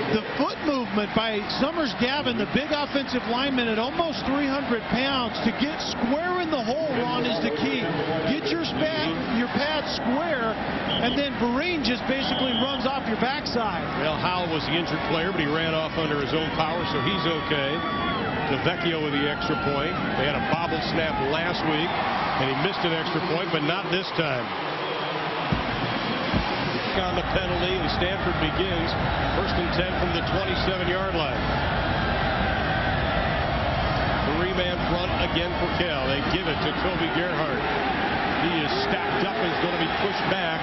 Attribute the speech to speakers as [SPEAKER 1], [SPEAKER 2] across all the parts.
[SPEAKER 1] The foot movement by Summers Gavin, the big offensive lineman at almost 300 pounds, to get square in the hole, Ron, is the key. Get your pad square, and then Vereen just basically runs off your backside.
[SPEAKER 2] Well, Howell was the injured player, but he ran off under his own power, so he's okay. DeVecchio with the extra point. They had a bobble snap last week, and he missed an extra point, but not this time. On the penalty, and Stanford begins 1st and 10 from the 27-yard line. 3-man front again for Cal. They give it to Toby Gerhardt. He is stacked up and is going to be pushed back.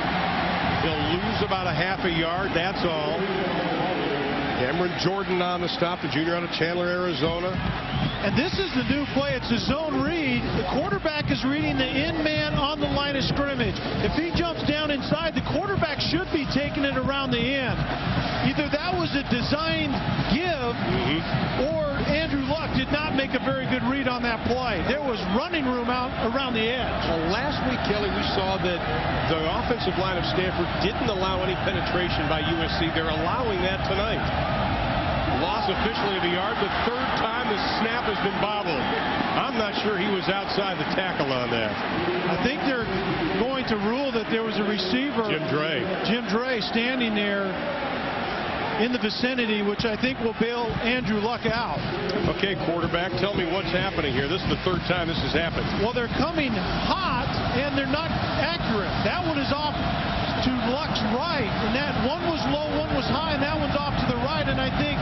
[SPEAKER 2] He'll lose about a half a yard, that's all. Cameron Jordan on the stop, the junior out of Chandler, Arizona.
[SPEAKER 1] And this is the new play. It's a zone read. The quarterback is reading the end man on the line of scrimmage. If he jumps down inside, the quarterback should be taking it around the end. Either that was a designed give, or Andrew Luck did not make a very good read on that play. There was running room out around the edge.
[SPEAKER 2] Well, last week, Kelly, we saw that the offensive line of Stanford didn't allow any penetration by USC. They're allowing that tonight. Loss officially of a yard, the 3rd time the snap has been bobbled. I'm not sure he was outside the tackle on that.
[SPEAKER 1] I think they're going to rule that there was a receiver, Jim Dre, standing there in the vicinity, which I think will bail Andrew Luck out.
[SPEAKER 2] Okay, quarterback, tell me what's happening here. This is the 3rd time this has happened.
[SPEAKER 1] Well, they're coming hot, and they're not accurate. That one is off to Luck's right, and that one was low, one was high, and that one's off to the right, and I think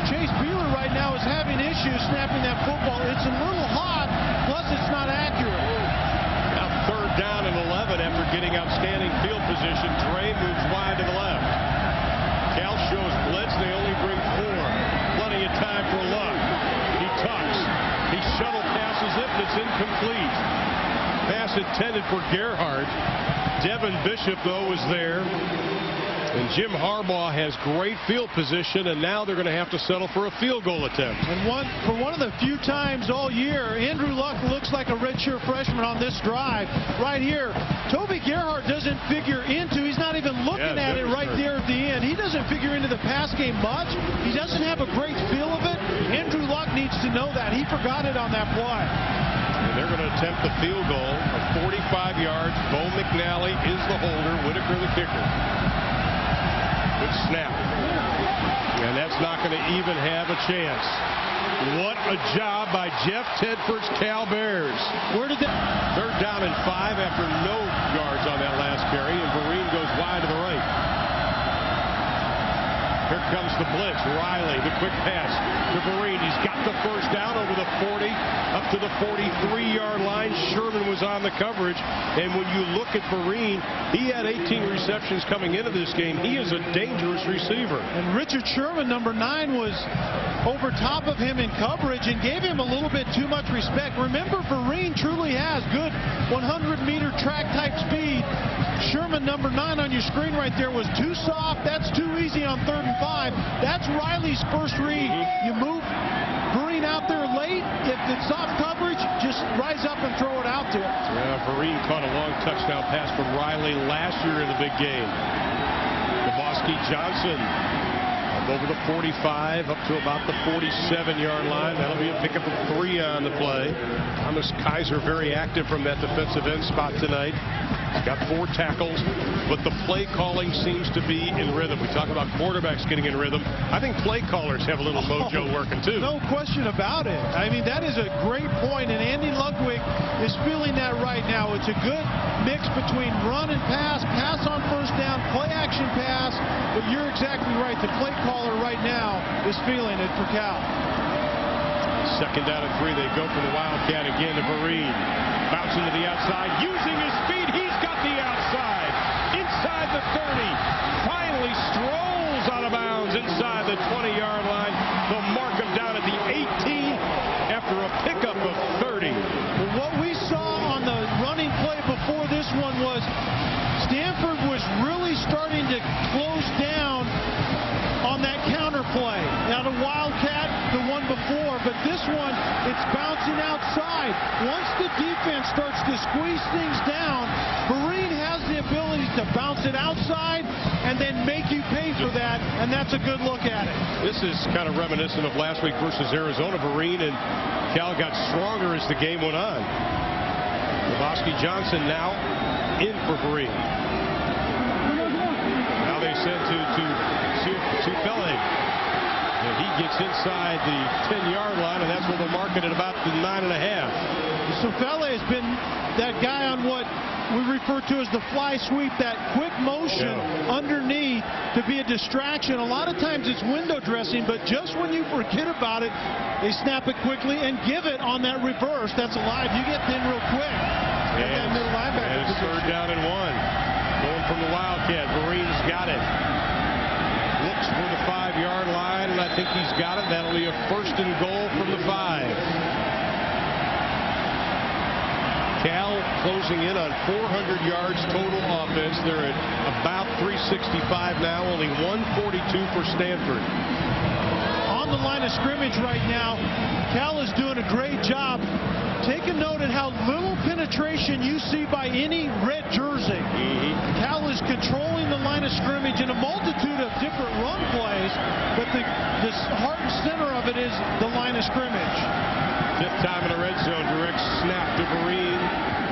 [SPEAKER 1] Chase Beeler right now is having issues snapping that football. It's a little hot, plus it's not accurate.
[SPEAKER 2] Now 3rd down and 11 after getting outstanding field position. Dre moves wide to the left. Cal shows blitz. They only bring 4. Plenty of time for Luck. He tucks. He shuttle passes it, but it's incomplete. Pass intended for Gerhardt. Devin Bishop, though, was there. And Jim Harbaugh has great field position, and now they're going to have to settle for a field goal attempt.
[SPEAKER 1] And for one of the few times all year, Andrew Luck looks like a redshirt freshman on this drive. Right here, Toby Gerhardt doesn't figure into, he's not even looking at it right there at the end. He doesn't figure into the pass game much. He doesn't have a great feel of it. Andrew Luck needs to know that. He forgot it on that play.
[SPEAKER 2] And they're going to attempt the field goal of 45 yards. Bo McNally is the holder. Whitaker the kicker. Good snap. And that's not going to even have a chance. What a job by Jeff Tedford's Cal Bears.
[SPEAKER 1] Where did that?
[SPEAKER 2] 3rd down and 5 after no yards on that last carry, and Vereen goes wide to the right. Here comes the blitz. Riley, the quick pass to Vereen. He's got the 1st down over the 40, up to the 43-yard line. Sherman was on the coverage. And when you look at Vereen, he had 18 receptions coming into this game. He is a dangerous receiver.
[SPEAKER 1] And Richard Sherman, number 9, was over top of him in coverage and gave him a little bit too much respect. Remember, Vereen truly has good 100-meter track type speed. Sherman, number 9 on your screen right there, was too soft. That's too easy on 3rd and 5. That's Riley's first read. You move Vereen out there late. If it's soft coverage, just rise up and throw it out to him.
[SPEAKER 2] Yeah, Vereen caught a long touchdown pass from Riley last year in the big game. Lebowski Johnson over the 45 up to about the 47-yard line. That'll be a pickup of 3 on the play. Thomas Kaiser very active from that defensive end spot tonight. He's got 4 tackles, but the play calling seems to be in rhythm. We talk about quarterbacks getting in rhythm. I think play callers have a little mojo working too.
[SPEAKER 1] No question about it. I mean, that is a great point, and Andy Ludwig is feeling that right now. It's a good mix between run and pass, pass on 1st down, play action pass, but you're exactly right. The play caller right now is feeling it for Cal.
[SPEAKER 2] 2nd down and 3. They go for the Wildcat again to Vereen. Bouncing to the outside, using his speed. He's got the outside. Inside the 30. Finally strolls out of bounds inside the 20-yard line. They'll mark him down at the 18 after a pickup of 30.
[SPEAKER 1] Well, what we saw on the running play before this one was Stanford was really starting to close down on that counter play. Now the Wildcat, the one before, but this one, it's bouncing outside. Once the defense starts to squeeze things down, Vereen has the ability to bounce it outside and then make you pay for that, and that's a good look at it.
[SPEAKER 2] This is kind of reminiscent of last week versus Arizona. Vereen and Cal got stronger as the game went on. Lebowski Johnson now in for Vereen. Now they send to Fele. And he gets inside the 10-yard line, and that's where they'll mark it at about the 9.5.
[SPEAKER 1] So Fele has been that guy on what we refer to as the fly sweep, that quick motion underneath to be a distraction. A lot of times it's window dressing, but just when you forget about it, they snap it quickly and give it on that reverse. That's alive. You get thin real quick.
[SPEAKER 2] And
[SPEAKER 1] that middle linebacker.
[SPEAKER 2] And it's third down and 1. Going from the Wildcat. Vereen's got it. Looks for the 5-yard line, and I think he's got it. That'll be a 1st and goal from the 5. Cal closing in on 400 yards total offense. They're at about 365 now, only 142 for Stanford.
[SPEAKER 1] On the line of scrimmage right now, Cal is doing a great job. Take a note at how little penetration you see by any red jersey. Cal is controlling the line of scrimmage in a multitude of different run plays, but the heart and center of it is the line of scrimmage.
[SPEAKER 2] 5th time in the red zone, direct snap to Vereen.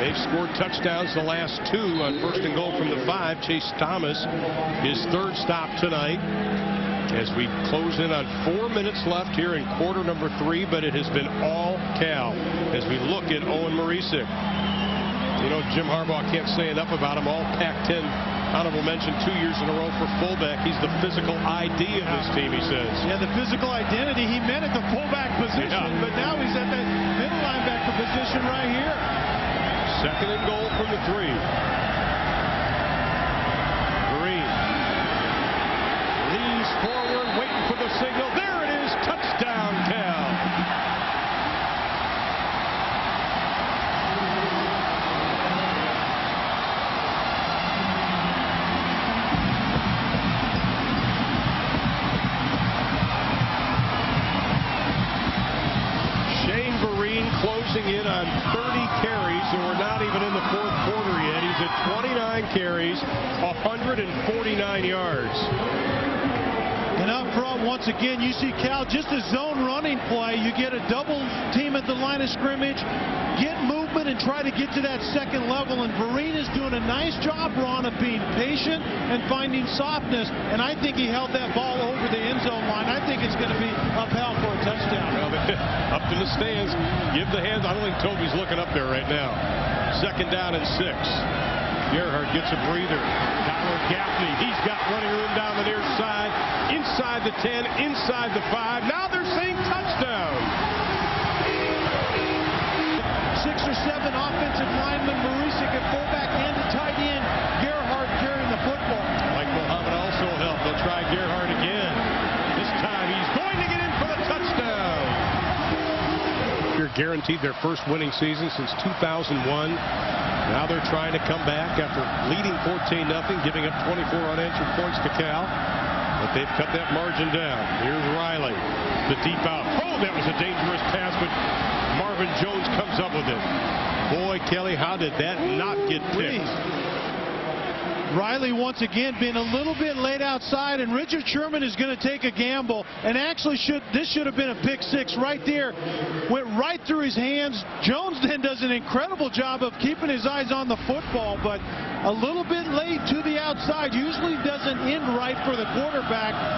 [SPEAKER 2] They've scored touchdowns the last 2 on 1st and goal from the 5. Chase Thomas, his 3rd stop tonight. As we close in on 4 minutes left here in quarter number 3, but it has been all Cal as we look at Owen Marisic. You know, Jim Harbaugh can't say enough about him. All Pac-10 honorable mention 2 years in a row for fullback. He's the physical ID of this team, he says.
[SPEAKER 1] Yeah, the physical identity. He meant at the fullback position, but now he's at that middle linebacker position right here.
[SPEAKER 2] 2nd and goal from the 3. Vereen leans forward, waiting for the signal. There it is. Touchdown, Cal. Closing in on 30 carries, and we're not even in the 4th quarter yet. He's at 29 carries, 149 yards.
[SPEAKER 1] And up front, once again, you see Cal, just a zone running play. You get a double team at the line of scrimmage, get movement, and try to get to that 2nd level. And Vereen is doing a nice job, Ron, of being patient and finding softness. And I think he held that ball over the end zone line. I think it's going to be upheld for a touchdown.
[SPEAKER 2] Well, up in the stands, give the hands. I don't think Toby's looking up there right now. 2nd down and 6. Gerhard gets a breather. Tyler Gaffney, he's got running room down the near side, inside the 10, inside the 5. Now they're saying touchdown.
[SPEAKER 1] 6 or 7 offensive linemen, Marisic at fullback and a tight end. Gerhard carrying the football.
[SPEAKER 2] Like Muhammad also helped. They'll try Gerhard again. This time he's going to get in for the touchdown. They're guaranteed their 1st winning season since 2001. Now they're trying to come back after leading 14-0, giving up 24 unanswered points to Cal. But they've cut that margin down. Here's Riley. The deep out. Oh, that was a dangerous pass, but Marvin Jones comes up with it. Boy, Kelly, how did that not get picked?
[SPEAKER 1] Riley once again being a little bit late outside, and Richard Sherman is going to take a gamble, and actually this should have been a pick 6 right there. Went right through his hands. Jones then does an incredible job of keeping his eyes on the football, but a little bit late to the outside usually doesn't end right for the quarterback.